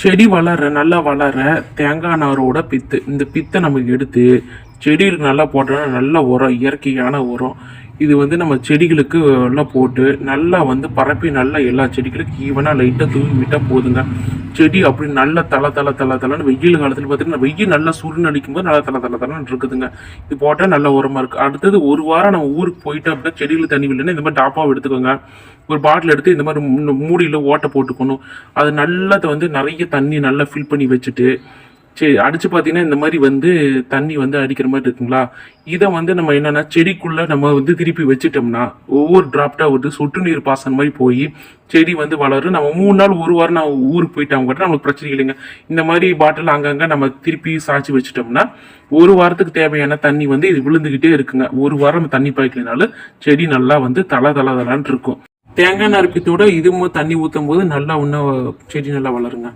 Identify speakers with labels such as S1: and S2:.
S1: செடி நல்லா வளர தேங்காய் நாரோட பித்து. இந்த பித்தை நமக்கு எடுத்து செடிகளுக்கு நல்லா போட்டோம்னா நல்ல உரம், இயற்கையான உரம். இது வந்து நம்ம செடிகளுக்கு எல்லாம் போட்டு நல்லா வந்து பரப்பி நல்லா எல்லா செடிகளுக்கும் ஈவனாக லைட்டாக தூவி விட்டால் போதுங்க. செடி அப்படி நல்ல தலை தலைன்னு வெயில் காலத்தில் பார்த்தீங்கன்னா வெயில் நல்லா சுருன்னு அடிக்கும் போது நல்லா தலைன்னு இருக்குதுங்க. இது போட்டால் நல்ல உரமாக இருக்குது. அடுத்தது ஒரு வாரம் நம்ம ஊருக்கு போயிட்டு அப்படின்னா செடிகளுக்கு தண்ணி இல்லைன்னா இந்த மாதிரி டாப்பாவை எடுத்துக்கோங்க. ஒரு பாட்டில் எடுத்து இந்த மாதிரி மூடியில் ஓட்டை போட்டுக்கணும். அது நல்லதை வந்து நிறைய தண்ணி நல்லா ஃபில் பண்ணி வச்சுட்டு சரி அடித்து பார்த்தீங்கன்னா இந்த மாதிரி வந்து தண்ணி வந்து அடிக்கிற மாதிரி இருக்குங்களா. இதை வந்து நம்ம என்னென்னா செடிக்குள்ளே நம்ம வந்து திருப்பி வச்சுட்டோம்னா ஒவ்வொரு டிராப்டாக வந்து சொட்டு நீர் பாசனம் மாதிரி போய் செடி வந்து வளரும். நம்ம 3 நாள் ஒரு வாரம் நான் ஊருக்கு போயிட்டாங்க கூட நம்மளுக்கு பிரச்சனை இல்லைங்க. இந்த மாதிரி பாட்டில் அங்கங்கே நம்ம திருப்பி சாய்ச்சி வச்சுட்டோம்னா ஒரு வாரத்துக்கு தேவையான தண்ணி வந்து இது விழுந்துக்கிட்டே இருக்குங்க. ஒரு வாரம் நம்ம தண்ணி பாய்க்கலனாலும் செடி நல்லா வந்து தலான்னு இருக்கும். தேங்காய் நார் பித்தோட இதுவும் தண்ணி ஊற்றும் போது நல்லா இன்னும் செடி நல்லா வளருங்க.